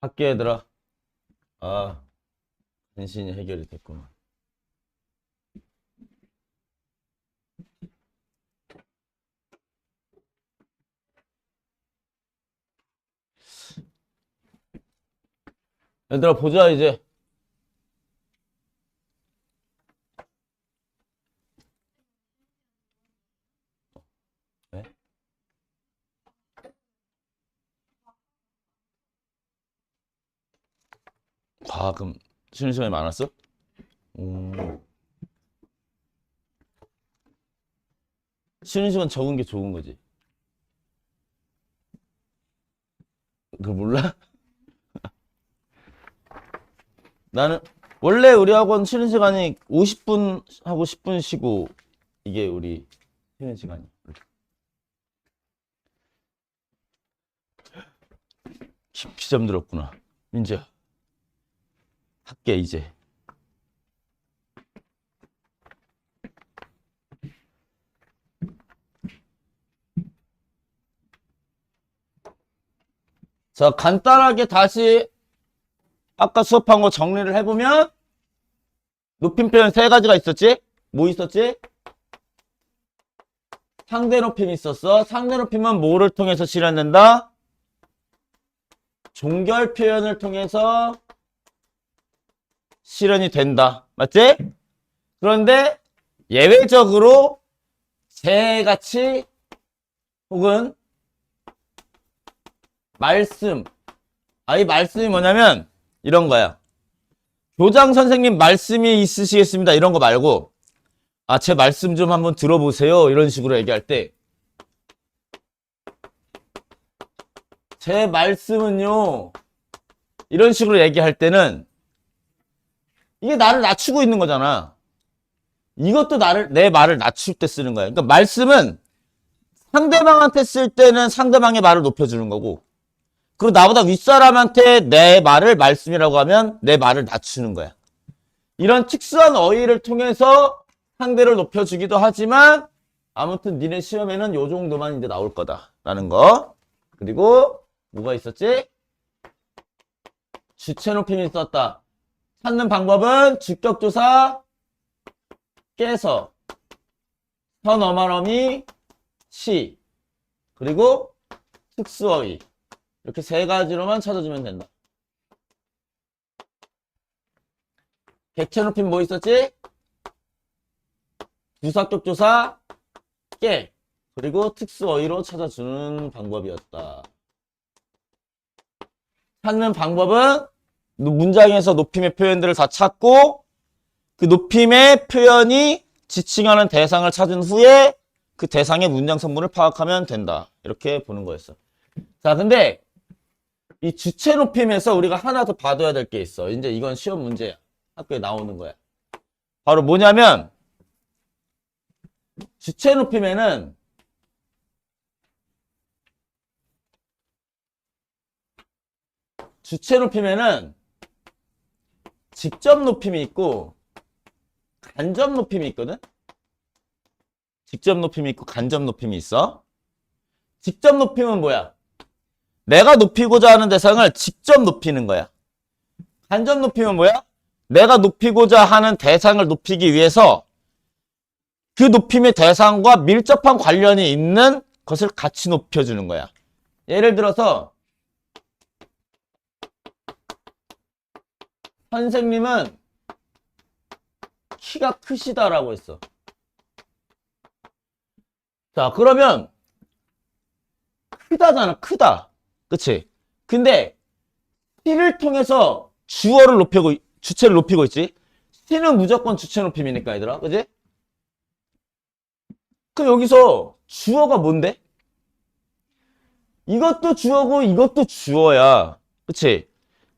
학교 얘들아, 아, 간신히 해결이 됐구만. 얘들아, 보자, 이제. 네? 그럼, 쉬는 시간이 많았어? 음, 쉬는 시간 적은 게 좋은 거지. 그걸 몰라? 나는, 원래 우리 학원 쉬는 시간이 50분 하고 10분 쉬고, 이게 우리 쉬는 시간이야. 깊이 잠들었구나. 이제, 할게, 이제. 자, 간단하게 다시 아까 수업한 거 정리를 해보면, 높임 표현 세 가지가 있었지? 뭐 있었지? 상대 높임이 있었어. 상대 높임은 뭐를 통해서 실현된다? 종결 표현을 통해서 실현이 된다. 맞지? 그런데 예외적으로 재같이 혹은 말씀. 이 말씀이 뭐냐면 이런 거야. 교장 선생님 말씀이 있으시겠습니다. 이런 거 말고 제 말씀 좀 한번 들어보세요. 이런 식으로 얘기할 때 제 말씀은요. 이런 식으로 얘기할 때는 이게 나를 낮추고 있는 거잖아. 이것도 내 말을 낮출 때 쓰는 거야. 그러니까 말씀은 상대방한테 쓸 때는 상대방의 말을 높여주는 거고, 그리고 나보다 윗사람한테 내 말을 말씀이라고 하면 내 말을 낮추는 거야. 이런 특수한 어휘를 통해서 상대를 높여주기도 하지만, 아무튼 니네 시험에는 요 정도만 이제 나올 거다라는 거. 그리고 뭐가 있었지? 주체 높임이 있었다. 찾는 방법은 주격조사 깨서 선어말어미 시 그리고 특수어휘 이렇게 세 가지로만 찾아주면 된다. 객체 높임 뭐 있었지? 부사격조사 깨 그리고 특수어휘로 찾아주는 방법이었다. 찾는 방법은 문장에서 높임의 표현들을 다 찾고 그 높임의 표현이 지칭하는 대상을 찾은 후에 그 대상의 문장 성분을 파악하면 된다. 이렇게 보는 거였어. 자, 근데 이 주체 높임에서 우리가 하나 더 봐둬야 될 게 있어. 이제 이건 시험 문제야. 학교에 나오는 거야. 바로 뭐냐면 주체 높임에는 직접 높임이 있고 간접 높임이 있거든? 직접 높임이 있고 간접 높임이 있어. 직접 높임은 뭐야? 내가 높이고자 하는 대상을 직접 높이는 거야. 간접 높임은 뭐야? 내가 높이고자 하는 대상을 높이기 위해서 그 높임의 대상과 밀접한 관련이 있는 것을 같이 높여주는 거야. 예를 들어서 선생님은 키가 크시다라고 했어. 자, 그러면 크다잖아, 크다. 그치? 근데 키를 통해서 주체를 높이고 있지? 키는 무조건 주체 높임이니까, 얘들아. 그치? 그럼 여기서 주어가 뭔데? 이것도 주어고 이것도 주어야. 그치?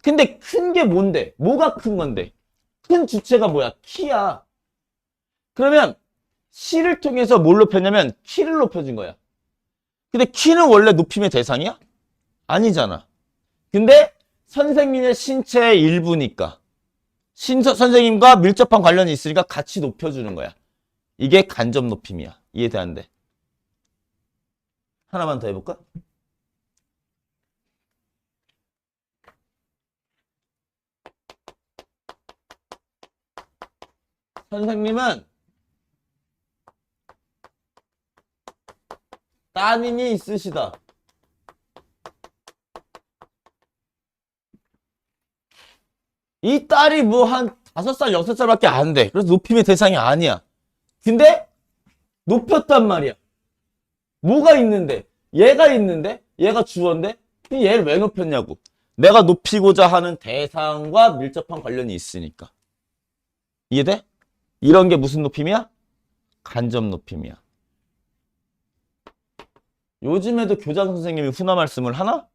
근데 큰 게 뭔데? 뭐가 큰 건데? 큰 주체가 뭐야? 키야. 그러면 C를 통해서 뭘 높였냐면 키를 높여준 거야. 근데 키는 원래 높임의 대상이야? 아니잖아. 근데 선생님의 신체의 일부니까 선생님과 밀접한 관련이 있으니까 같이 높여주는 거야. 이게 간접 높임이야. 이해되는데? 하나만 더 해볼까? 선생님은 따님이 있으시다. 이 딸이 뭐 한 5살, 6살밖에 안 돼. 그래서 높임의 대상이 아니야. 근데 높였단 말이야. 뭐가 있는데? 얘가 있는데? 얘가 주어인데? 얘를 왜 높였냐고. 내가 높이고자 하는 대상과 밀접한 관련이 있으니까. 이해돼? 이런 게 무슨 높임이야? 간접 높임이야. 요즘에도 교장 선생님이 훈화 말씀을 하나?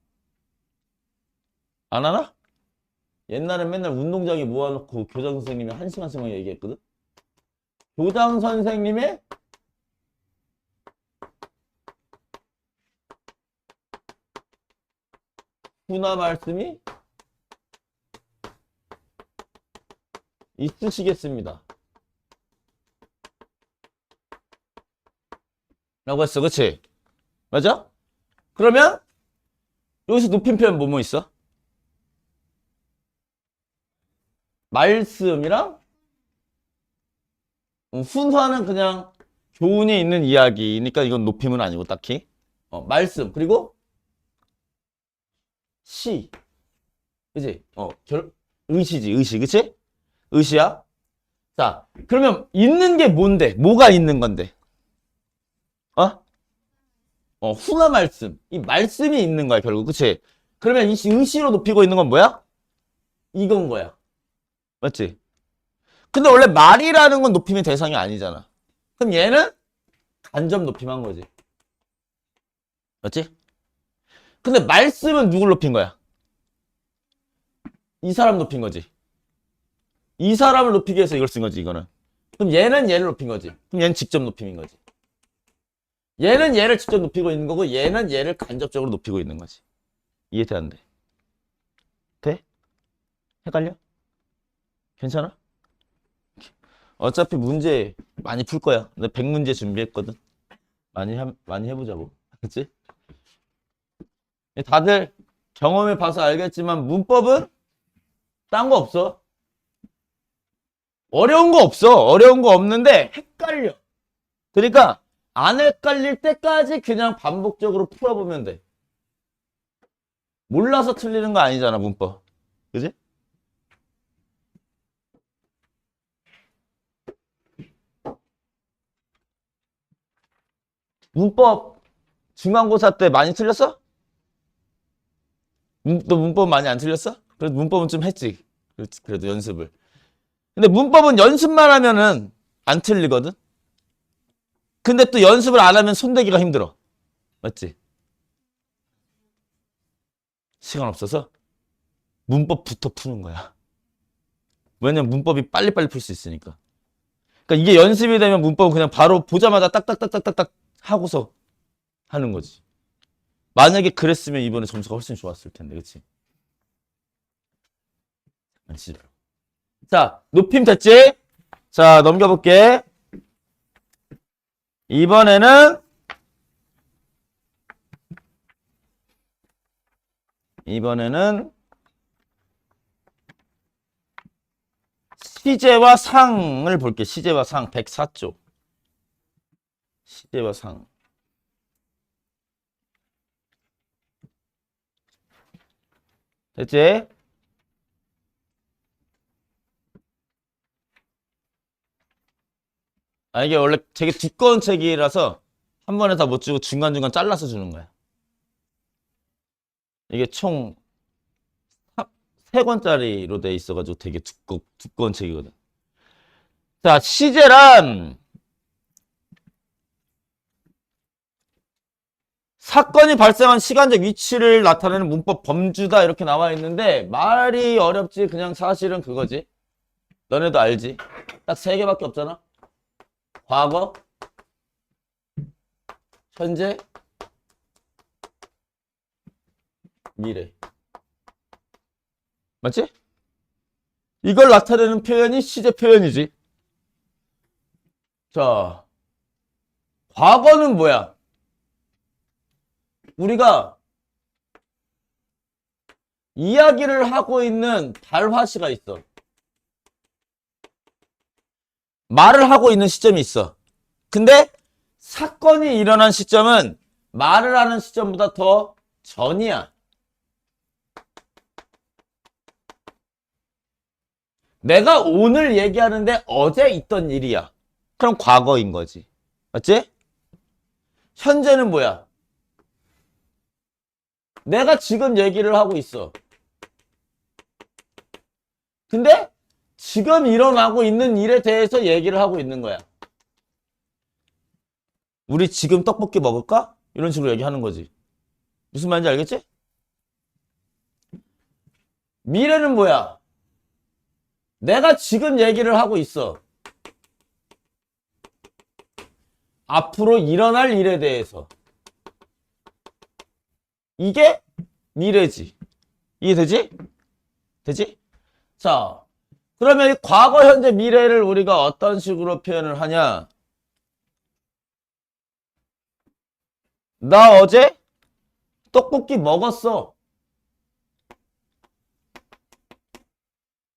안 하나? 옛날엔 맨날 운동장에 모아놓고 교장 선생님이 1시간씩만 얘기했거든? 교장 선생님의 훈화 말씀이 있으시겠습니다. 라고 했어. 그치? 맞아? 그러면 여기서 높임 표현 뭐뭐 있어? 말씀이랑 훈화는 그냥 교훈이 있는 이야기니까 이건 높임은 아니고 딱히. 말씀 그리고 시. 그치? 의시지 의시. 그치? 의시야. 자, 그러면 있는 게 뭔데? 뭐가 있는 건데? 훈화 말씀. 이 말씀이 있는 거야, 결국. 그치? 그러면 이 의시로 높이고 있는 건 뭐야? 이건 거야. 맞지? 근데 원래 말이라는 건 높임의 대상이 아니잖아. 그럼 얘는 간접 높임한 거지. 맞지? 근데 말씀은 누굴 높인 거야? 이 사람 높인 거지. 이 사람을 높이기 위해서 이걸 쓴 거지, 이거는. 그럼 얘는 얘를 높인 거지. 그럼 얘는 직접 높임인 거지. 얘는 얘를 직접 높이고 있는 거고 얘는 얘를 간접적으로 높이고 있는 거지. 이해돼 안 돼? 돼? 헷갈려? 괜찮아? 어차피 문제 많이 풀 거야. 나 100문제 준비했거든. 많이 해보자고. 그치? 다들 경험해 봐서 알겠지만 문법은 딴 거 없어. 어려운 거 없어. 어려운 거 없는데 헷갈려. 그러니까 안 헷갈릴 때까지 그냥 반복적으로 풀어보면 돼. 몰라서 틀리는 거 아니잖아, 문법. 그지? 문법 중간고사 때 많이 틀렸어? 너 문법 많이 안 틀렸어? 그래도 문법은 좀 했지. 그래도 연습을. 근데 문법은 연습만 하면은 안 틀리거든? 근데 또 연습을 안 하면 손대기가 힘들어. 맞지? 시간 없어서 문법부터 푸는 거야. 왜냐면 문법이 빨리빨리 풀 수 있으니까. 그러니까 이게 연습이 되면 문법은 그냥 바로 보자마자 딱딱딱딱딱딱 하고서 하는 거지. 만약에 그랬으면 이번에 점수가 훨씬 좋았을 텐데, 그치? 자, 높임 됐지? 자, 넘겨볼게. 이번에는 시제와 상을 볼게. 시제와 상 104조. 시제와 상. 됐지? 이게 원래 되게 두꺼운 책이라서 한 번에 다 못 주고 중간중간 잘라서 주는 거야. 이게 총 3권짜리로 돼 있어가지고 되게 두꺼운 책이거든. 자, 시제란 사건이 발생한 시간적 위치를 나타내는 문법 범주다 이렇게 나와 있는데 말이 어렵지. 그냥 사실은 그거지. 너네도 알지? 딱 3개밖에 없잖아. 과거, 현재, 미래. 맞지? 이걸 나타내는 표현이 시제 표현이지. 자, 과거는 뭐야? 우리가 이야기를 하고 있는 발화시가 있어. 말을 하고 있는 시점이 있어. 근데 사건이 일어난 시점은 말을 하는 시점보다 더 전이야. 내가 오늘 얘기하는데 어제 있던 일이야. 그럼 과거인 거지. 맞지? 현재는 뭐야? 내가 지금 얘기를 하고 있어. 근데 지금 일어나고 있는 일에 대해서 얘기를 하고 있는 거야. 우리 지금 떡볶이 먹을까? 이런 식으로 얘기하는 거지. 무슨 말인지 알겠지? 미래는 뭐야? 내가 지금 얘기를 하고 있어. 앞으로 일어날 일에 대해서. 이게 미래지. 이해되지? 되지? 자, 그러면 이 과거, 현재, 미래를 우리가 어떤 식으로 표현을 하냐? 나 어제 떡볶이 먹었어.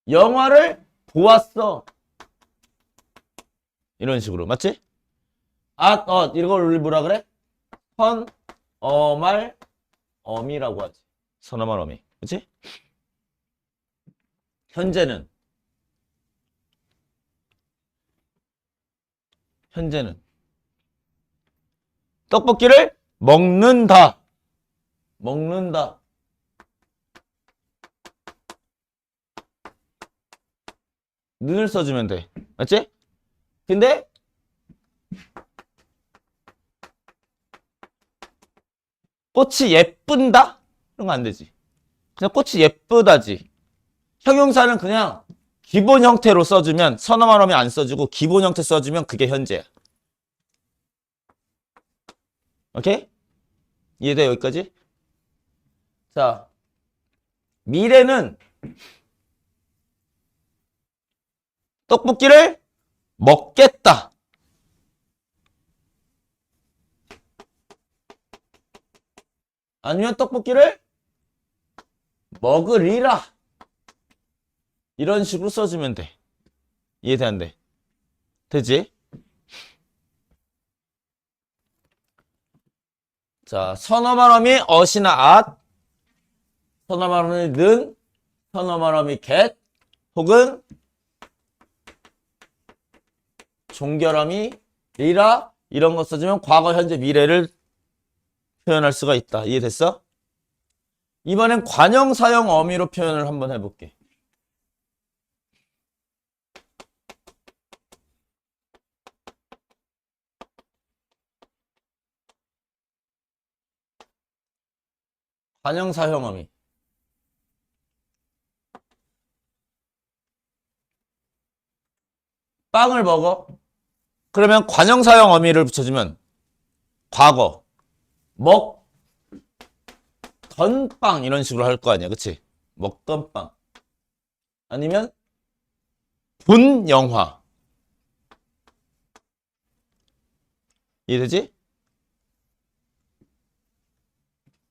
영화를 보았어. 이런 식으로. 맞지? 이걸 우리 뭐라 그래? 선어말 어미라고 하지. 선어말 어미. 그치? 현재는 떡볶이를 먹는다. 먹는다. 눈을 써주면 돼. 맞지? 근데 꽃이 예쁜다? 이런 거 안 되지. 그냥 꽃이 예쁘다지. 형용사는 그냥 기본 형태로 써주면, 선어말 어미 안 써주고 기본 형태 써주면 그게 현재야. 오케이? 이해돼, 여기까지? 자, 미래는 떡볶이를 먹겠다. 아니면 떡볶이를 먹으리라. 이런 식으로 써주면 돼. 이해돼, 안 돼? 되지? 자, 선어말 어미 어시나 앗, 선어말 어미 는, 선어말 어미 겟, 혹은 종결어미 리라 이런 거 써주면 과거, 현재, 미래를 표현할 수가 있다. 이해됐어? 이번엔 관형, 사형, 어미로 표현을 한번 해볼게. 관형, 사형, 어미. 빵을 먹어. 그러면 관형, 사형, 어미를 붙여주면 과거, 먹던 빵 이런 식으로 할 거 아니야. 그치? 먹던 빵. 아니면 본 영화. 이해되지?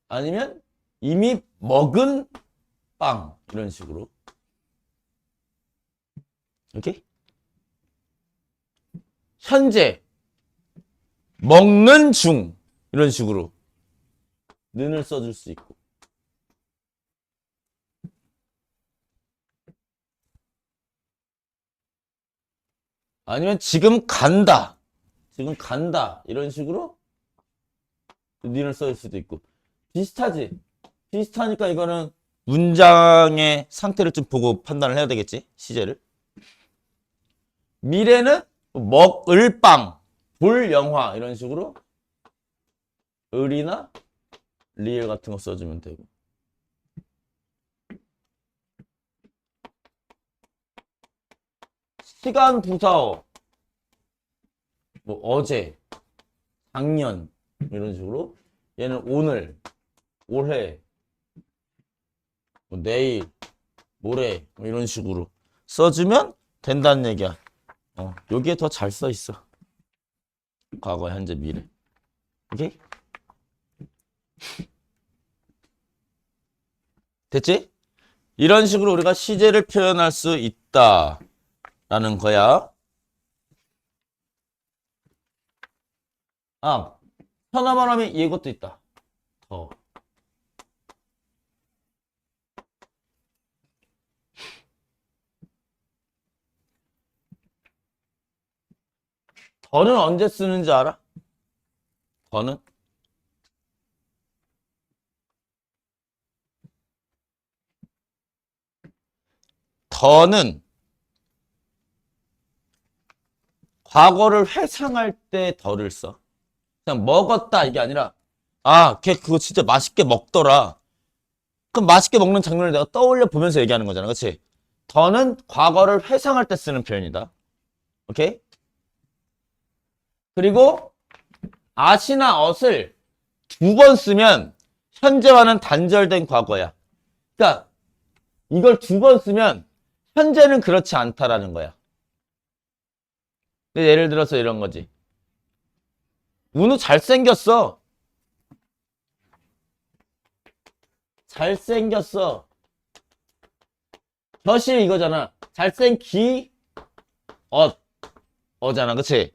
아니면 이미 먹은 빵 이런 식으로. 오케이? 현재 먹는 중 이런 식으로 는을 써줄 수 있고. 아니면 지금 간다. 지금 간다. 이런 식으로 는을 써줄 수도 있고. 비슷하지? 비슷하니까 이거는 문장의 상태를 좀 보고 판단을 해야 되겠지? 시제를. 미래는 먹을 빵, 볼 영화 이런 식으로 을이나 리을 같은 거 써주면 되고. 시간 부사어 뭐 어제, 작년 이런 식으로 얘는 오늘, 올해, 뭐 내일, 모레 뭐 이런 식으로 써주면 된다는 얘기야. 여기에 더 잘 써 있어. 과거, 현재, 미래. 오케이? 됐지? 이런 식으로 우리가 시제를 표현할 수 있다라는 거야. 아, 현아만 하면 이것도 있다. 더. 더는 언제 쓰는지 알아? 더는? 더는 과거를 회상할 때 더를 써. 그냥 먹었다 이게 아니라 아, 걔 그거 진짜 맛있게 먹더라. 그럼 맛있게 먹는 장면을 내가 떠올려 보면서 얘기하는 거잖아. 그치? 더는 과거를 회상할 때 쓰는 표현이다. 오케이? 그리고 at이나 ot을 두 번 쓰면 현재와는 단절된 과거야. 그러니까 이걸 두 번 쓰면 현재는 그렇지 않다라는 거야. 예를 들어서 이런 거지. 은우 잘생겼어. 잘생겼어. 벼실 이거잖아. 잘생기 어잖아. 그치?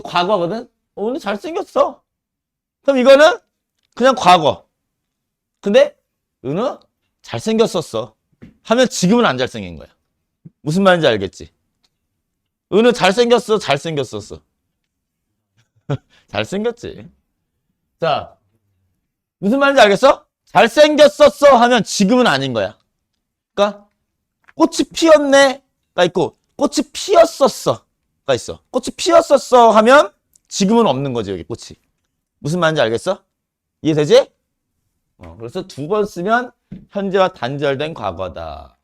과거거든? 은우 잘생겼어. 그럼 이거는 그냥 과거. 근데 은우 잘생겼었어. 하면 지금은 안 잘생긴 거야. 무슨 말인지 알겠지? 은우 잘생겼어. 잘생겼었어. 잘생겼지. 자, 무슨 말인지 알겠어? 잘생겼었어 하면 지금은 아닌 거야. 그러니까 꽃이 피었네가 있고 꽃이 피었었어가 있어. 꽃이 피었었어 하면 지금은 없는 거지 여기 꽃이. 무슨 말인지 알겠어? 이해되지? 그래서 두 번 쓰면 현재와 단절된 과거다.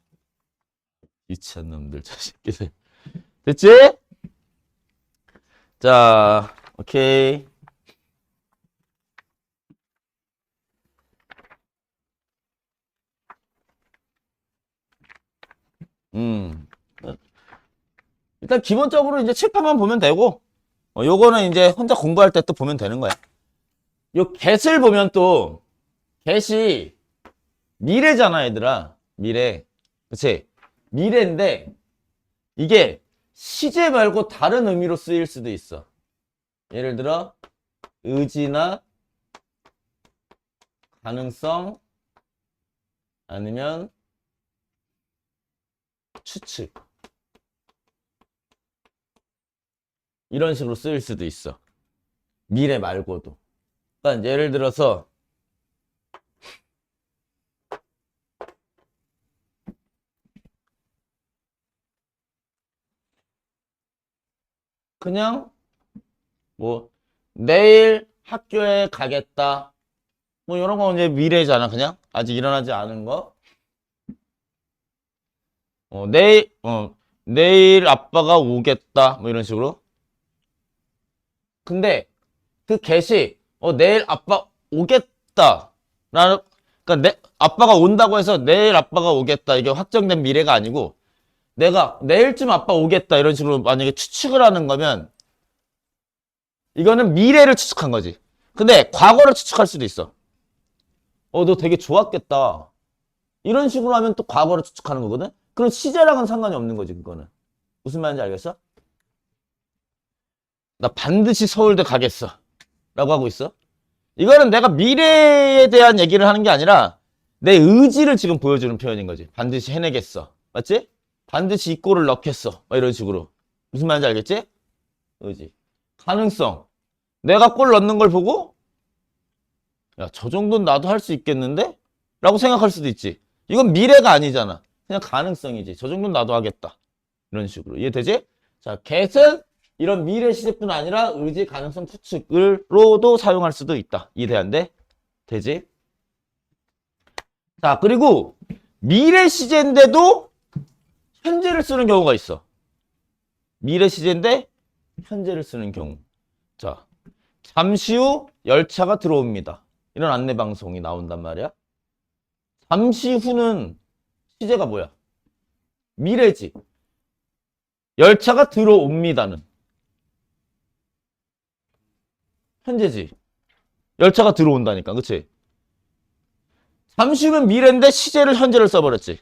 유치한 놈들 자식들. 됐지? 자, 오케이. 일단 기본적으로 이제 칠판만 보면 되고, 요거는 이제 혼자 공부할 때 또 보면 되는 거야. 요 get을 보면 또, get이 미래잖아, 얘들아. 미래. 그치? 미래인데, 이게 시제 말고 다른 의미로 쓰일 수도 있어. 예를 들어, 의지나 가능성, 아니면 추측. 이런 식으로 쓰일 수도 있어. 미래 말고도. 그러니까 예를 들어서 그냥 뭐 내일 학교에 가겠다. 뭐 이런 거 이제 미래잖아. 그냥 아직 일어나지 않은 거. 내일 아빠가 오겠다. 뭐 이런 식으로. 근데 그 get이 내일 아빠 오겠다. 라는 그러니까 아빠가 온다고 해서 내일 아빠가 오겠다. 이게 확정된 미래가 아니고 내가 내일쯤 아빠 오겠다. 이런 식으로 만약에 추측을 하는 거면 이거는 미래를 추측한 거지. 근데 과거를 추측할 수도 있어. 너 되게 좋았겠다. 이런 식으로 하면 또 과거를 추측하는 거거든? 그럼 시제랑은 상관이 없는 거지, 그거는. 무슨 말인지 알겠어? 나 반드시 서울대 가겠어. 라고 하고 있어. 이거는 내가 미래에 대한 얘기를 하는 게 아니라 내 의지를 지금 보여주는 표현인 거지. 반드시 해내겠어. 맞지? 반드시 이 골을 넣겠어. 막 이런 식으로. 무슨 말인지 알겠지? 의지. 가능성. 내가 골 넣는 걸 보고 야, 저 정도는 나도 할 수 있겠는데? 라고 생각할 수도 있지. 이건 미래가 아니잖아. 그냥 가능성이지. 저 정도는 나도 하겠다. 이런 식으로. 이해되지? 자, get은 이런 미래 시제뿐 아니라 의지, 가능성, 추측으로도 사용할 수도 있다. 이해돼안돼? 되지? 자, 그리고 미래 시제인데도 현재를 쓰는 경우가 있어. 미래 시제인데 현재를 쓰는 경우. 자, 잠시 후 열차가 들어옵니다. 이런 안내 방송이 나온단 말이야. 잠시 후는 시제가 뭐야? 미래지. 열차가 들어옵니다는 현재지. 열차가 들어온다니까. 그치? 잠시 후면 미래인데 시제를 현재를 써버렸지.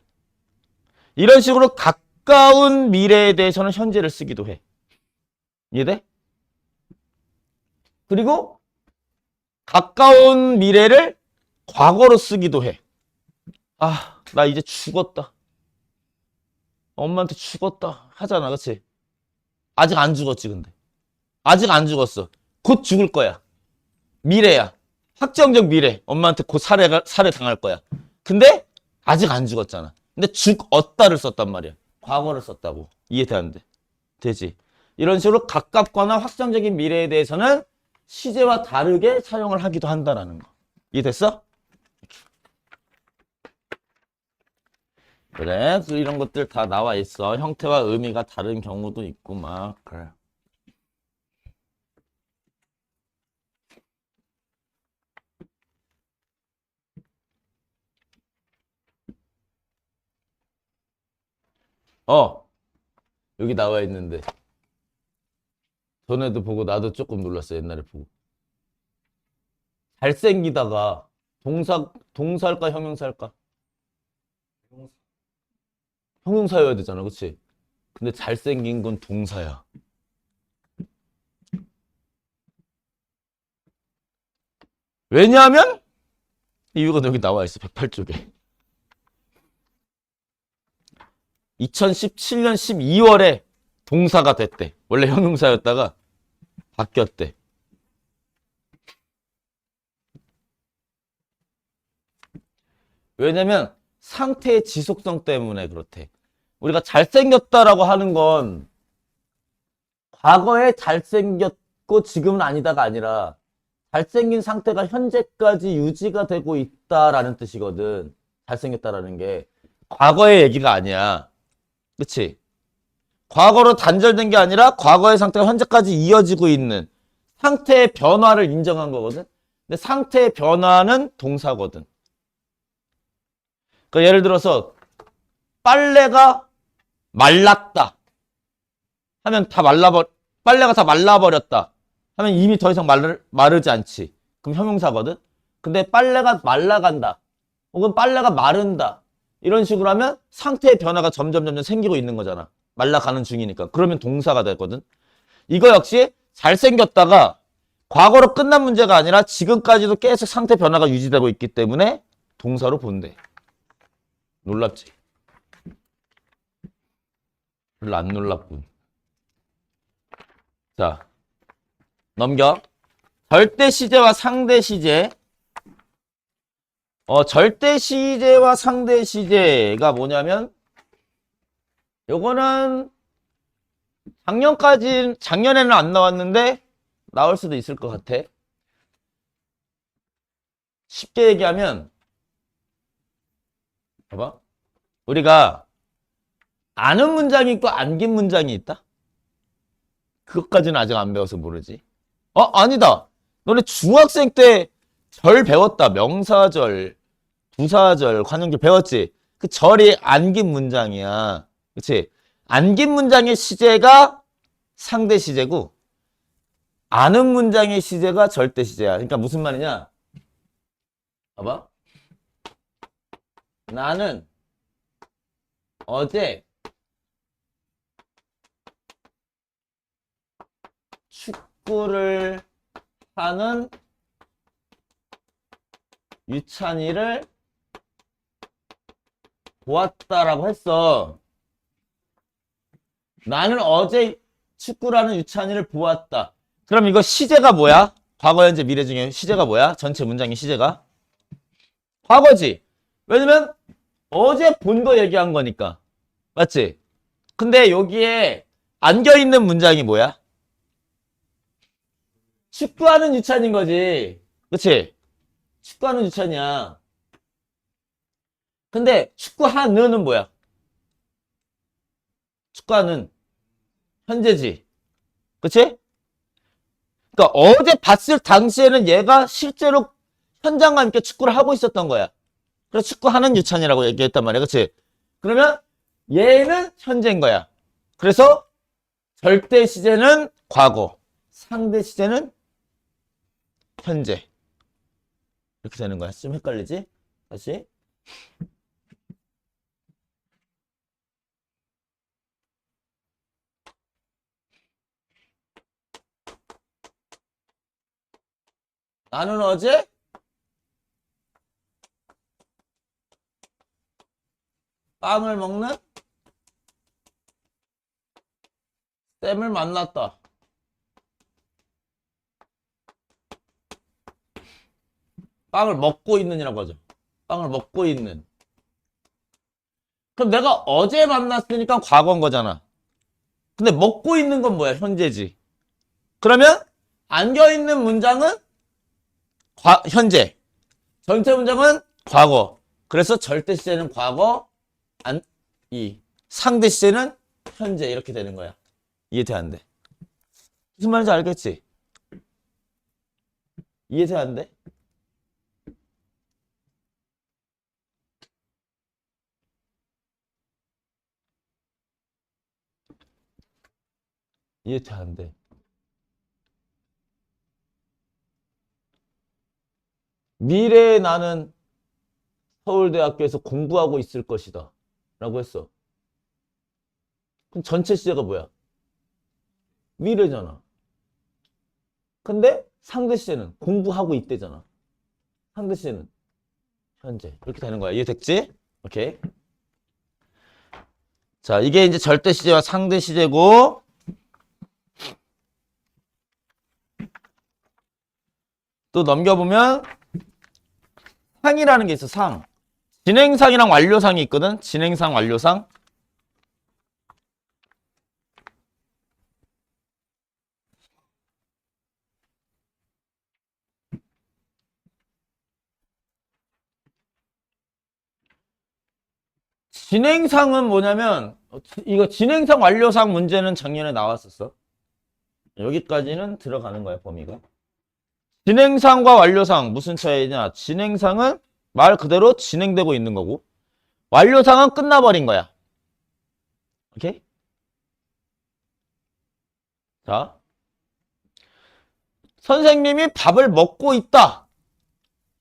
이런 식으로 가까운 미래에 대해서는 현재를 쓰기도 해. 이해돼? 그리고 가까운 미래를 과거로 쓰기도 해. 아, 나 이제 죽었다. 엄마한테 죽었다. 하잖아, 그치? 아직 안 죽었지, 근데. 아직 안 죽었어. 곧 죽을 거야. 미래야. 확정적 미래. 엄마한테 곧 살해 당할 거야. 근데 아직 안 죽었잖아. 근데 죽었다를 썼단 말이야. 과거를 썼다고. 이해되는데? 되지? 이런 식으로 가깝거나 확정적인 미래에 대해서는 시제와 다르게 사용을 하기도 한다라는 거. 이해됐어? 그래. 그래서 이런 것들 다 나와 있어. 형태와 의미가 다른 경우도 있고 막 그래. 어, 여기 나와 있는데. 전에도 보고 나도 조금 놀랐어. 옛날에 보고. 잘생기다가 동사일까 형용사일까? 형용사여야 되잖아. 그치? 근데 잘생긴 건 동사야. 왜냐하면 이유가 여기 나와 있어. 108쪽에. 2017년 12월에 동사가 됐대. 원래 형용사였다가 바뀌었대. 왜냐면 상태의 지속성 때문에 그렇대. 우리가 잘생겼다라고 하는 건 과거에 잘생겼고 지금은 아니다가 아니라 잘생긴 상태가 현재까지 유지가 되고 있다라는 뜻이거든. 잘생겼다라는 게. 과거의 얘기가 아니야. 그치? 과거로 단절된 게 아니라 과거의 상태가 현재까지 이어지고 있는 상태의 변화를 인정한 거거든. 근데 상태의 변화는 동사거든. 그러니까 예를 들어서 빨래가 말랐다 하면 빨래가 다 말라버렸다 하면 이미 더 이상 마르지 않지. 그럼 형용사거든. 근데 빨래가 말라간다 혹은 빨래가 마른다 이런 식으로 하면 상태의 변화가 점점 생기고 있는 거잖아. 말라가는 중이니까. 그러면 동사가 되거든. 이거 역시 잘생겼다가 과거로 끝난 문제가 아니라 지금까지도 계속 상태 변화가 유지되고 있기 때문에 동사로 본대. 놀랍지? 별로 안 놀랍군. 자, 넘겨. 절대 시제와 상대 시제. 절대 시제와 상대 시제가 뭐냐면 요거는 작년에는 안 나왔는데 나올 수도 있을 것 같아. 쉽게 얘기하면 봐봐. 우리가 아는 문장이 있고 안긴 문장이 있다. 그것까지는 아직 안 배워서 모르지. 아니다. 너네 중학생 때 절 배웠다. 명사절, 부사절, 관용절 배웠지? 그 절이 안긴 문장이야. 그치? 안긴 문장의 시제가 상대 시제고, 아는 문장의 시제가 절대 시제야. 그러니까 무슨 말이냐? 봐봐. 나는 어제 축구를 하는 유찬이를 보았다라고 했어. 나는 어제 축구라는 유찬이를 보았다. 그럼 이거 시제가 뭐야? 과거, 현재, 미래 중에 시제가 뭐야? 전체 문장의 시제가? 과거지. 왜냐면 어제 본 거 얘기한 거니까. 맞지? 근데 여기에 안겨있는 문장이 뭐야? 축구하는 유찬인 거지. 그치? 축구하는 유찬이야. 근데 축구하는은 뭐야? 축구하는 현재지. 그치? 그러니까 어제 봤을 당시에는 얘가 실제로 현장과 함께 축구를 하고 있었던 거야. 그래서 축구하는 유찬이라고 얘기했단 말이야. 그치? 그러면 얘는 현재인 거야. 그래서 절대 시제는 과거, 상대 시제는 현재. 이렇게 되는 거야. 좀 헷갈리지? 다시. 나는 어제 빵을 먹는 쌤을 만났다. 빵을 먹고 있는이라고 하죠. 빵을 먹고 있는. 그럼 내가 어제 만났으니까 과거인 거잖아. 근데 먹고 있는 건 뭐야? 현재지. 그러면 안겨있는 문장은 현재. 전체 문장은 과거. 그래서 절대 시제는 과거, 상대 시제는 현재 이렇게 되는 거야. 이해돼 안 돼? 무슨 말인지 알겠지? 이해돼 안 돼? 이해돼 안 돼? 미래에 나는 서울대학교에서 공부하고 있을 것이다 라고 했어. 그럼 전체 시제가 뭐야? 미래잖아. 근데 상대 시제는 공부하고 있대잖아. 상대 시제는 현재. 이렇게 되는 거야. 이해됐지? 오케이. 자, 이게 이제 절대 시제와 상대 시제고, 또 넘겨보면 상이라는 게 있어. 상. 진행상이랑 완료상이 있거든. 진행상, 완료상. 진행상은 뭐냐면 이거 진행상, 완료상 문제는 작년에 나왔었어. 여기까지는 들어가는 거야, 범위가. 진행상과 완료상 무슨 차이냐? 진행상은 말 그대로 진행되고 있는 거고, 완료상은 끝나버린 거야. 오케이? 자, 선생님이 밥을 먹고 있다.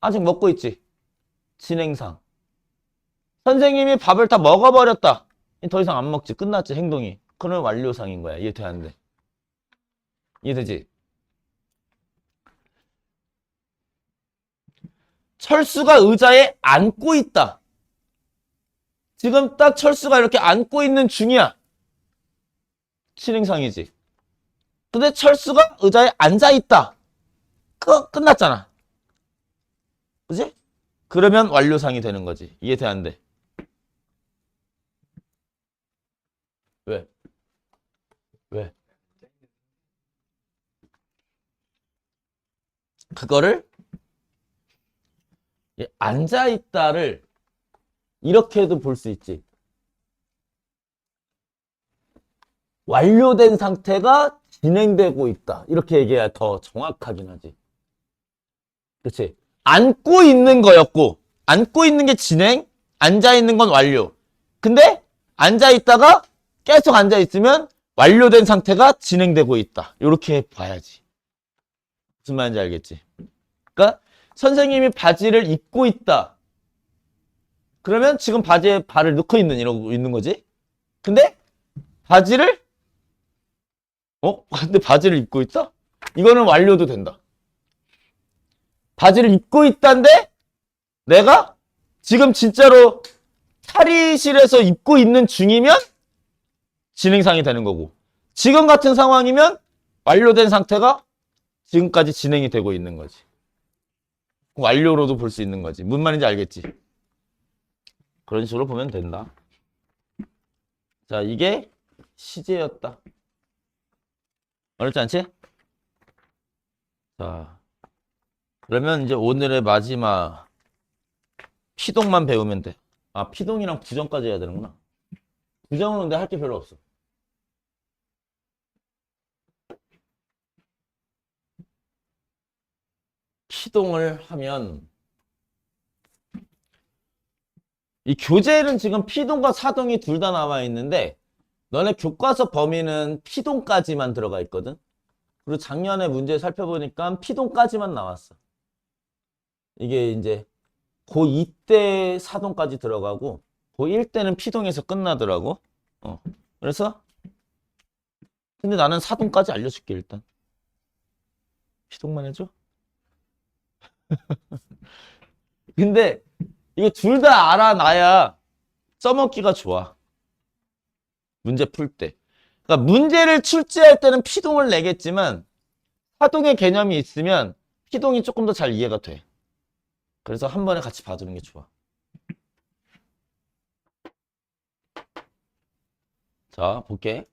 아직 먹고 있지. 진행상. 선생님이 밥을 다 먹어버렸다. 더 이상 안 먹지. 끝났지, 행동이. 그러면 완료상인 거야. 이해돼 안 돼? 이해되지? 철수가 의자에 앉고 있다. 지금 딱 철수가 이렇게 앉고 있는 중이야. 진행상이지. 근데 철수가 의자에 앉아 있다. 끝났잖아. 그지? 그러면 완료상이 되는 거지. 이해돼 안 돼? 왜? 왜? 그거를 앉아 있다를 이렇게도 볼 수 있지. 완료된 상태가 진행되고 있다. 이렇게 얘기해야 더 정확하긴 하지. 그렇지? 앉고 있는 거였고, 앉고 있는 게 진행, 앉아 있는 건 완료. 근데 앉아 있다가 계속 앉아 있으면 완료된 상태가 진행되고 있다. 이렇게 봐야지. 무슨 말인지 알겠지? 그러니까 선생님이 바지를 입고 있다. 그러면 지금 바지에 발을 넣고 이러고 있는 거지. 근데 바지를 근데 바지를 입고 있다? 이거는 완료도 된다. 바지를 입고 있다인데 내가 지금 진짜로 탈의실에서 입고 있는 중이면 진행상이 되는 거고, 지금 같은 상황이면 완료된 상태가 지금까지 진행이 되고 있는 거지. 완료로도 볼 수 있는 거지. 무슨 말인지 알겠지? 그런 식으로 보면 된다. 자, 이게 시제였다. 어렵지 않지? 자, 그러면 이제 오늘의 마지막 피동만 배우면 돼. 아, 피동이랑 부정까지 해야 되는구나. 부정은 근데 할 게 별로 없어. 피동을 하면 이 교재는 지금 피동과 사동이 둘 다 나와 있는데 너네 교과서 범위는 피동까지만 들어가 있거든. 그리고 작년에 문제 살펴보니까 피동까지만 나왔어. 이게 이제 고2 때 사동까지 들어가고 고1 때는 피동에서 끝나더라고. 그래서 근데 나는 사동까지 알려줄게. 일단 피동만 해줘. 근데 이거 둘 다 알아놔야 써먹기가 좋아. 문제 풀 때. 그러니까 문제를 출제할 때는 피동을 내겠지만 하동의 개념이 있으면 피동이 조금 더 잘 이해가 돼. 그래서 한 번에 같이 봐주는 게 좋아. 자, 볼게.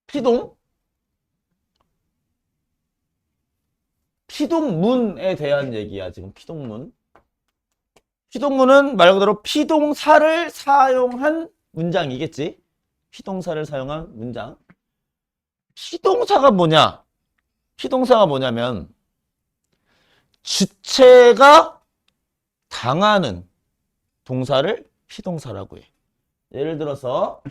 피동? 피동문에 대한 얘기야, 지금 피동문. 피동문은 말 그대로 피동사를 사용한 문장이겠지? 피동사를 사용한 문장. 피동사가 뭐냐? 피동사가 뭐냐면 주체가 당하는 동사를 피동사라고 해. 예를 들어서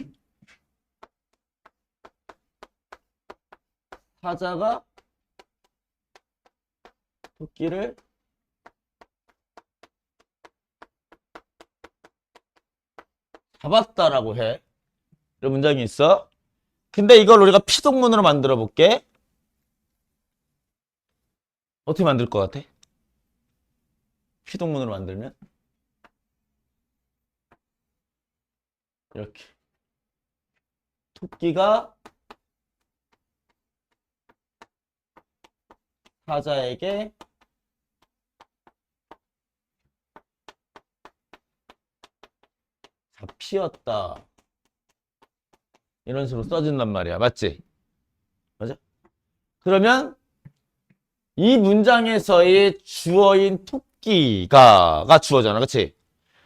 사자가 토끼를 잡았다라고 해. 이런 문장이 있어. 근데 이걸 우리가 피동문으로 만들어 볼게. 어떻게 만들 것 같아? 피동문으로 만들면 이렇게 토끼가 사자에게 잡히었다. 이런 식으로 써진단 말이야. 맞지? 맞아? 그러면 이 문장에서의 주어인 토끼가 주어잖아. 그치?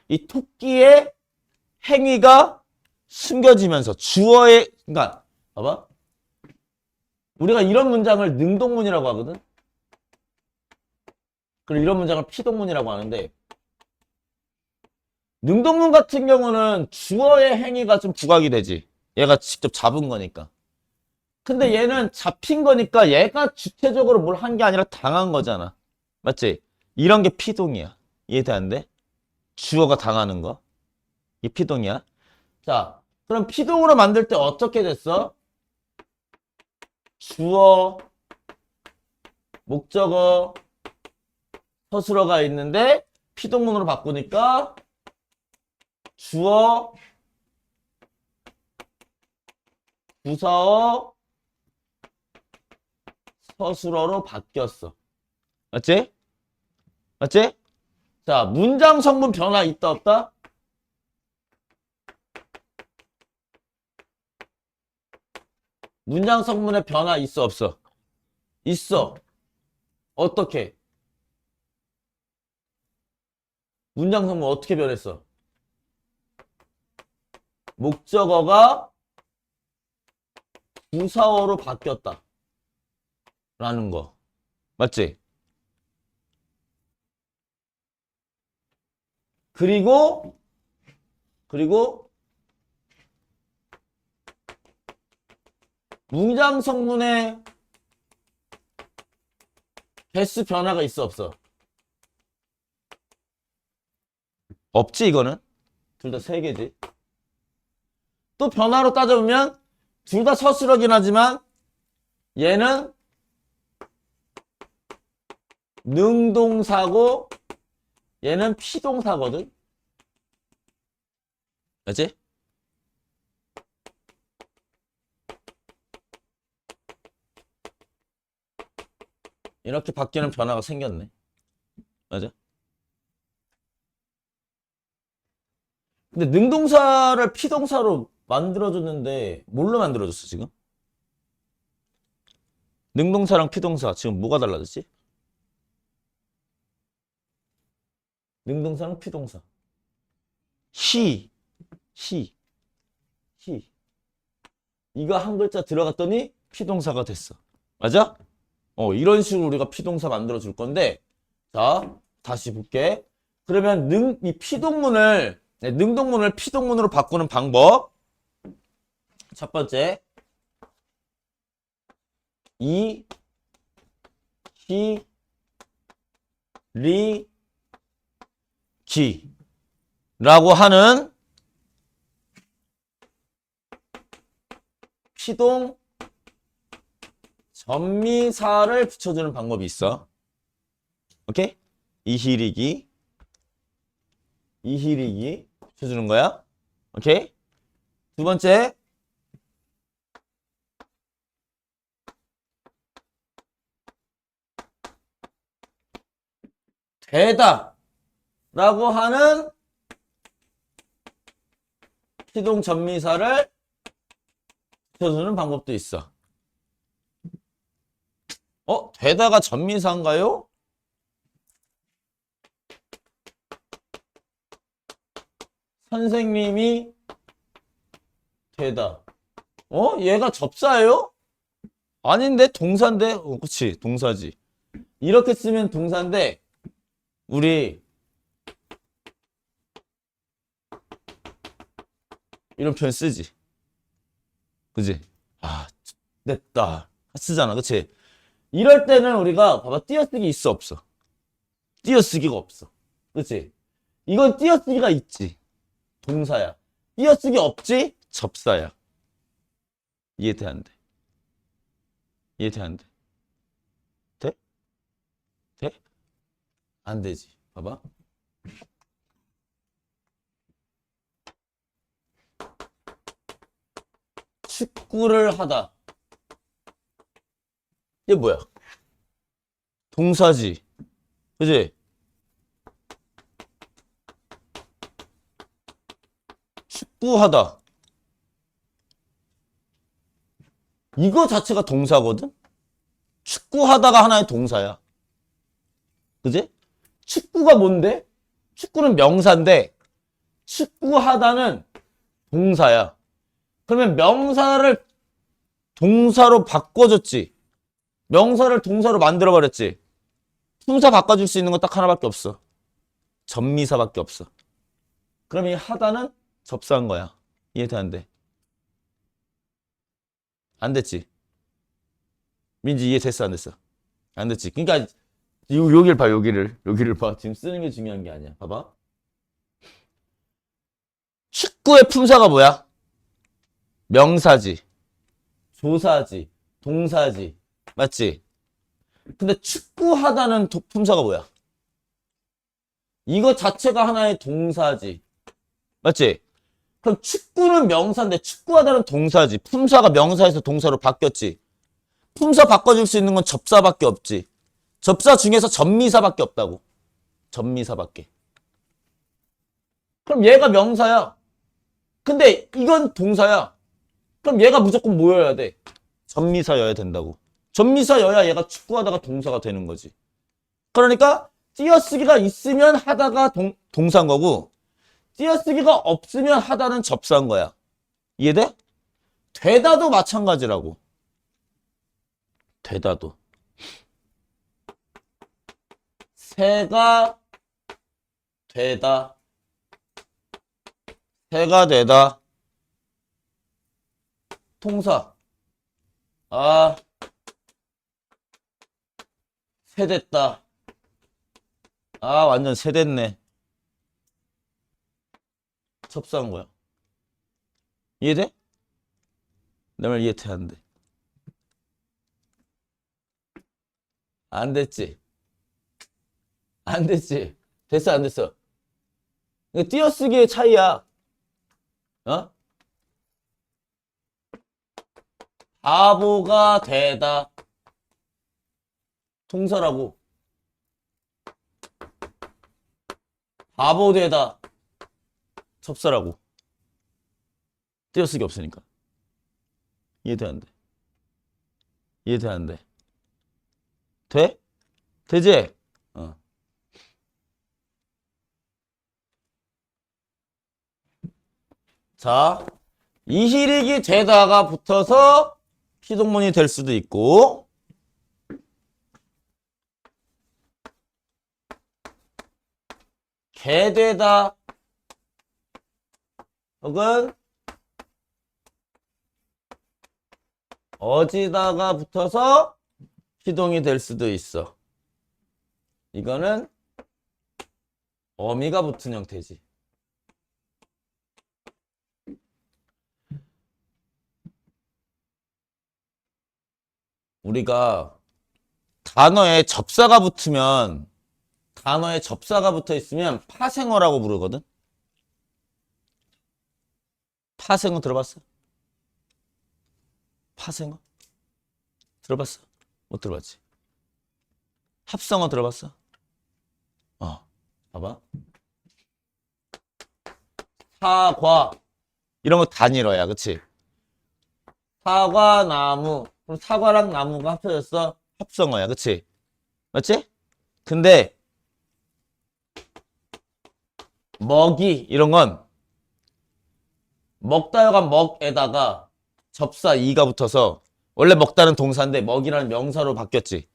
이 토끼의 행위가 숨겨지면서 주어의, 그러니까, 봐봐. 우리가 이런 문장을 능동문이라고 하거든? 그리고 이런 문장을 피동문이라고 하는데, 능동문 같은 경우는 주어의 행위가 좀 부각이 되지. 얘가 직접 잡은 거니까. 근데 얘는 잡힌 거니까 얘가 주체적으로 뭘 한 게 아니라 당한 거잖아. 맞지? 이런 게 피동이야. 이해돼 안 돼? 주어가 당하는 거. 이게 피동이야. 자, 그럼 피동으로 만들 때 어떻게 됐어? 주어, 목적어, 서술어가 있는데 피동문으로 바꾸니까 주어, 부사어, 서술어로 바뀌었어. 맞지? 맞지? 자, 문장 성분 변화 있다 없다? 문장 성분의 변화 있어 없어? 있어. 어떻게? 문장 성분 어떻게 변했어? 목적어가 부사어로 바뀌었다. 라는 거. 맞지? 그리고 문장 성분의 개수 변화가 있어 없어? 없지 이거는. 둘 다 세 개지. 또 변화로 따져보면 둘 다 서술어긴 하지만 얘는 능동사고 얘는 피동사거든. 맞지? 이렇게 바뀌는 변화가 생겼네. 맞아? 근데 능동사를 피동사로 만들어줬는데 뭘로 만들어줬어 지금? 능동사랑 피동사 지금 뭐가 달라졌지? 능동사랑 피동사. he, he, he. 이거 한 글자 들어갔더니 피동사가 됐어. 맞아? 이런 식으로 우리가 피동사 만들어 줄 건데, 자, 다시 볼게. 그러면 이 피동문을, 능동문을 피동문으로 바꾸는 방법. 첫 번째, 이, 히, 리, 기. 라고 하는 피동 전미사를 붙여주는 방법이 있어. 오케이? 이희리기 붙여주는 거야. 오케이? 두 번째, 되다 라고 하는 피동 전미사를 붙여주는 방법도 있어. 되다가 전미사인가요? 선생님이 되다. 얘가 접사예요? 아닌데 동사인데? 그치, 동사지. 이렇게 쓰면 동사인데 우리 이런 표현 쓰지. 그치? 됐다 쓰잖아. 그치? 이럴 때는 우리가 봐봐, 띄어쓰기 있어 없어? 띄어쓰기가 없어. 그치? 이건 띄어쓰기가 있지. 동사야. 띄어쓰기 없지? 접사야. 이해돼 안 돼? 이해돼 안 돼? 돼? 돼? 안 되지. 봐봐. 축구를 하다. 이게 뭐야? 동사지. 그지? 축구하다. 이거 자체가 동사거든? 축구하다가 하나의 동사야. 그지? 축구가 뭔데? 축구는 명사인데 축구하다는 동사야. 그러면 명사를 동사로 바꿔줬지. 명사를 동사로 만들어버렸지. 품사 바꿔줄 수 있는 건 딱 하나밖에 없어. 전미사밖에 없어. 그럼 이 하다는 접사한 거야. 이해돼 안 돼? 안 됐지? 민지 이해됐어 안 됐어? 안 됐지? 그러니까 여기를 봐, 여기를 봐. 지금 쓰는 게 중요한 게 아니야. 봐봐. 축구의 품사가 뭐야? 명사지, 조사지, 동사지. 맞지? 근데 축구하다는 품사가 뭐야? 이거 자체가 하나의 동사지. 맞지? 그럼 축구는 명사인데 축구하다는 동사지. 품사가 명사에서 동사로 바뀌었지. 품사 바꿔줄 수 있는 건 접사밖에 없지. 접사 중에서 전미사밖에 없다고. 전미사밖에. 그럼 얘가 명사야. 근데 이건 동사야. 그럼 얘가 무조건 뭐여야 돼? 전미사여야 된다고. 전미사여야 얘가 축구하다가 동사가 되는 거지. 그러니까 띄어쓰기가 있으면 하다가 동사인 거고 띄어쓰기가 없으면 하다는 접사인 거야. 이해돼? 되다도 마찬가지라고. 되다도. 새가 되다. 새가 되다. 동사. 새 됐다. 완전 새 됐네. 접사한 거야. 이해돼? 내 말 이해돼 안 돼? 안 됐지? 안 됐지? 됐어 안 됐어? 이거 띄어쓰기의 차이야. 바보가 되다. 동사라고. 바보 되다. 접사라고. 띄어쓰기 없으니까. 이해돼 안 돼? 이해돼 안 돼? 돼? 되지? 자, 이희릭이 되다가 붙어서 피동문이 될 수도 있고 개되다 혹은 어지다가 붙어서 피동이 될 수도 있어. 이거는 어미가 붙은 형태지. 우리가 단어에 접사가 붙으면, 단어에 접사가 붙어 있으면 파생어라고 부르거든? 파생어 들어봤어? 파생어? 들어봤어? 못 들어봤지? 합성어 들어봤어? 봐봐. 사과. 이런 거 단일어야, 그치? 사과, 나무. 그럼 사과랑 나무가 합쳐졌어? 합성어야, 그치? 맞지? 근데, 먹이, 이런 건, 먹다요가 먹에다가 접사 이가 붙어서, 원래 먹다는 동사인데 먹이라는 명사로 바뀌었지.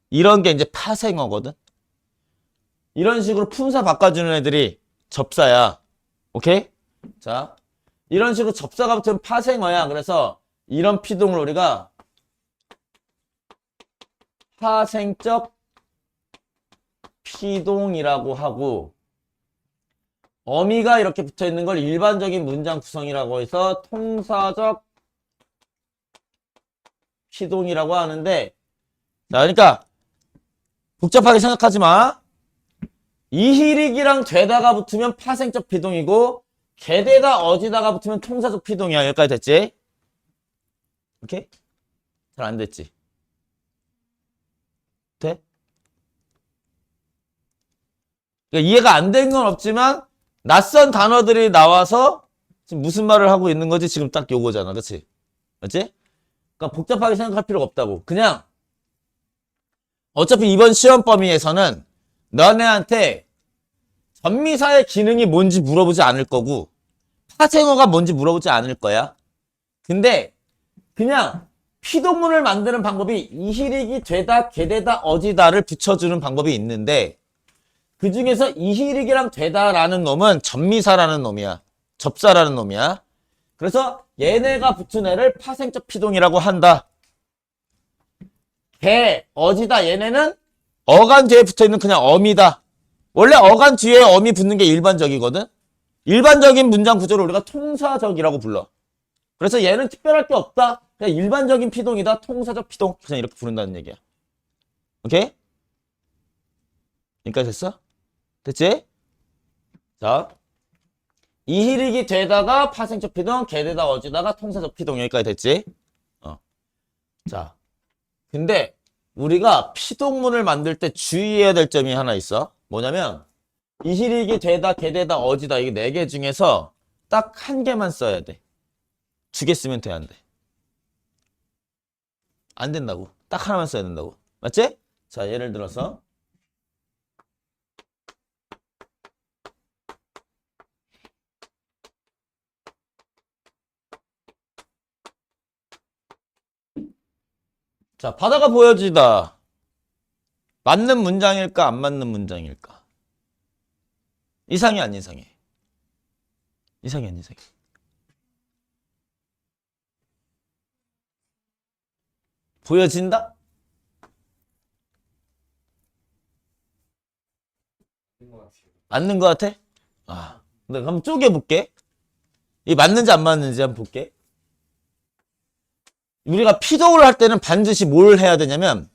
이런 게 이제 파생어거든? 이런 식으로 품사 바꿔주는 애들이 접사야. 오케이? 자, 이런 식으로 접사가 붙으면 파생어야. 그래서 이런 피동을 우리가 파생적 피동이라고 하고, 어미가 이렇게 붙어 있는 걸 일반적인 문장 구성이라고 해서 통사적 피동이라고 하는데, 자, 그러니까 복잡하게 생각하지 마. 이희릭이랑 되다가 붙으면 파생적 피동이고, 개되다 어지다가 붙으면 통사적 피동이야. 여기까지 됐지? 오케이? 잘 안 됐지? 돼? 그러니까 이해가 안 된 건 없지만 낯선 단어들이 나와서 지금 무슨 말을 하고 있는 거지? 지금 딱 요거잖아. 그치? 맞지? 그러니까 복잡하게 생각할 필요가 없다고. 그냥 어차피 이번 시험 범위에서는 너네한테 전미사의 기능이 뭔지 물어보지 않을 거고 파생어가 뭔지 물어보지 않을 거야. 근데 그냥 피동문을 만드는 방법이 이희릭이 되다, 개되다, 어지다를 붙여주는 방법이 있는데 그 중에서 이희릭이랑 되다라는 놈은 전미사라는 놈이야. 접사라는 놈이야. 그래서 얘네가 붙은 애를 파생적 피동이라고 한다. 개, 어지다 얘네는 어간 뒤에 붙어있는 그냥 어미다. 원래 어간 뒤에 어미 붙는 게 일반적이거든. 일반적인 문장 구조를 우리가 통사적이라고 불러. 그래서 얘는 특별할 게 없다. 그냥 일반적인 피동이다. 통사적 피동. 그냥 이렇게 부른다는 얘기야. 오케이? 여기까지 됐어? 됐지? 자, 이희릭이 되다가 파생적 피동, 개되다 어지다가 통사적 피동. 여기까지 됐지? 자, 근데 우리가 피동문을 만들 때 주의해야 될 점이 하나 있어. 뭐냐면 이희릭이 되다, 개되다, 어지다 이게 4개 중에서 딱 한 개만 써야 돼. 2개 쓰면 돼, 안 돼? 안 된다고. 딱 하나만 써야 된다고. 맞지? 자, 예를 들어서 자, 바다가 보여지다. 맞는 문장일까? 안 맞는 문장일까? 이상해, 안 이상해? 이상해, 안 이상해? 보여진다? 맞는 것 같아? 근데 한번 쪼개볼게. 이 맞는지 안 맞는지 한번 볼게. 우리가 피동을 할 때는 반드시 뭘 해야 되냐면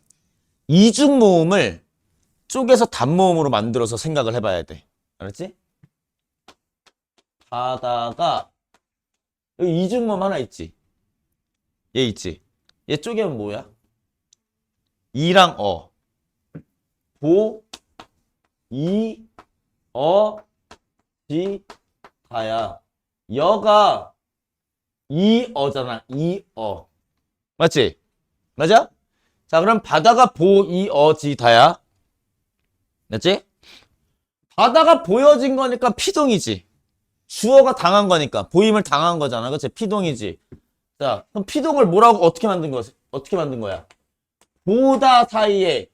이중 모음을 쪼개서 단모음으로 만들어서 생각을 해봐야 돼. 알았지? 바다가 여기 이중 모음 하나 있지? 얘 있지? 얘 쪼개면 뭐야? 이랑 어. 보, 이, 어, 지, 다야. 여가 이, 어잖아. 이, 어. 맞지? 맞아? 자, 그럼 바다가 보, 이, 어, 지, 다야. 맞지? 바다가 보여진 거니까 피동이지. 주어가 당한 거니까. 보임을 당한 거잖아. 그치? 피동이지. 자, 그럼 피동을 뭐라고, 어떻게 만든 거야? 어떻게 만든 거야? 보다 사이에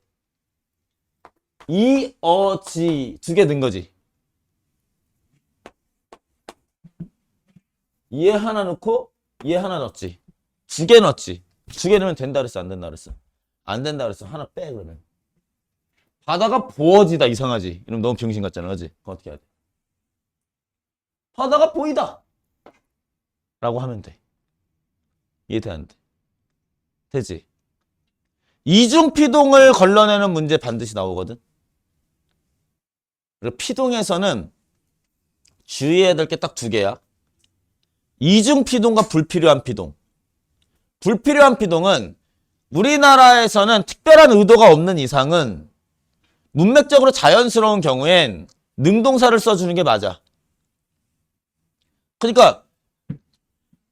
이, 어, 지 2개 넣은 거지. 얘 하나 넣고 얘 하나 넣었지. 2개 넣었지. 2개 넣으면 된다 그랬어? 안 된다 그랬어? 안 된다 그랬어. 하나 빼 그러면. 바다가 보어지다 이상하지. 이러면 너무 병신 같잖아. 그지? 그럼 어떻게 해야 돼? 바다가 보이다 라고 하면 돼. 이해돼 안 돼? 되지? 이중피동을 걸러내는 문제 반드시 나오거든. 그리고 피동에서는 주의해야 될 게 딱 두 개야. 이중피동과 불필요한 피동. 불필요한 피동은 우리나라에서는 특별한 의도가 없는 이상은 문맥적으로 자연스러운 경우엔 능동사를 써주는 게 맞아. 그러니까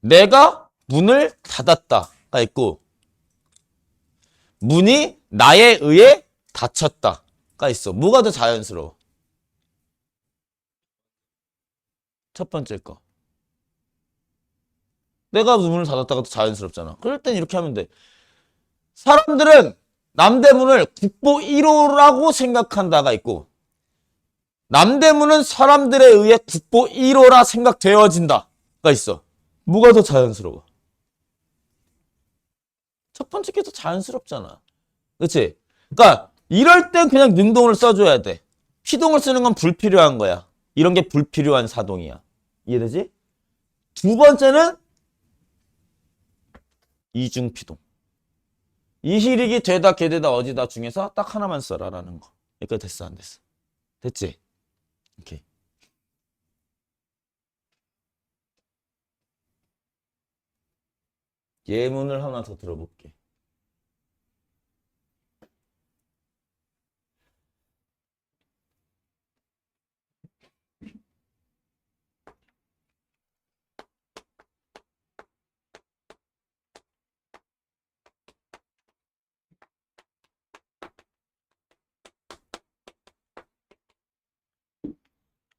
내가 문을 닫았다가 있고 문이 나에 의해 닫혔다가 있어. 뭐가 더 자연스러워? 첫 번째 거. 내가 문을 닫았다가 더 자연스럽잖아. 그럴 땐 이렇게 하면 돼. 사람들은 남대문을 국보 1호라고 생각한다가 있고 남대문은 사람들에 의해 국보 1호라 생각되어진다가 있어. 뭐가 더 자연스러워? 첫 번째 게 더 자연스럽잖아. 그치? 그러니까 이럴 땐 그냥 능동을 써줘야 돼. 피동을 쓰는 건 불필요한 거야. 이런 게 불필요한 사동이야. 이해되지? 두 번째는 이중피동. 이실이기 되다 개되다 어디다 중에서 딱 하나만 써라라는 거. 이거 됐어 안 됐어? 됐지? 오케이. 예문을 하나 더 들어볼게.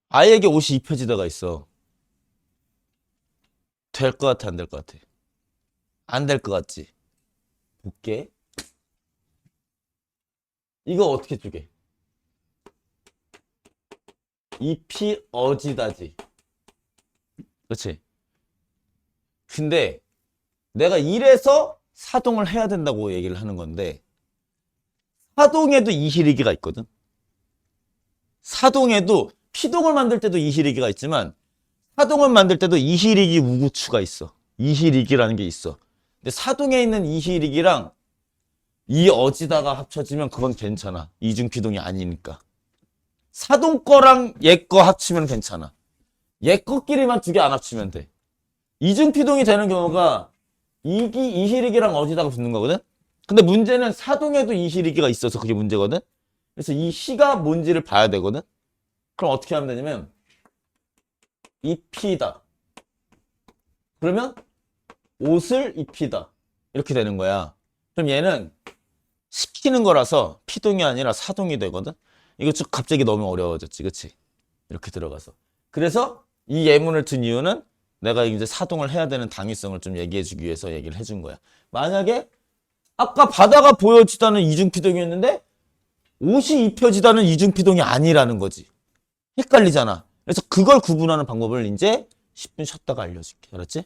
아이에게 옷이 입혀지다가 있어. 될 것 같아 안 될 것 같아? 안 될 것 같지? 볼게. 이거 어떻게 쪼개? 잎이 어지다지. 그렇지? 근데 내가 이래서 사동을 해야 된다고 얘기를 하는 건데 사동에도 이실이기가 있거든. 사동에도 피동을 만들 때도 이실이기가 있지만 사동을 만들 때도 이실이기 우구추가 있어. 이실이기라는 게 있어. 근데 사동에 있는 이실이기랑 이 어지다가 합쳐지면 그건 괜찮아. 이중피동이 아니니까. 사동 거랑 얘 거 합치면 괜찮아. 얘 거끼리만 두 개 안 합치면 돼. 이중피동이 되는 경우가 이실이기랑 어지다가 붙는 거거든. 근데 문제는 사동에도 이실이기가 있어서 그게 문제거든. 그래서 이 시가 뭔지를 봐야 되거든. 그럼 어떻게 하면 되냐면 입히다. 그러면 옷을 입히다. 이렇게 되는 거야. 그럼 얘는 시키는 거라서 피동이 아니라 사동이 되거든. 이거 쭉 갑자기 너무 어려워졌지. 그치? 이렇게 들어가서. 그래서 이 예문을 든 이유는 내가 이제 사동을 해야 되는 당위성을 좀 얘기해 주기 위해서 얘기를 해준 거야. 만약에 아까 바다가 보여지다는 이중피동이었는데 옷이 입혀지다는 이중피동이 아니라는 거지. 헷갈리잖아. 그래서 그걸 구분하는 방법을 이제 10분 쉬었다가 알려줄게. 알았지?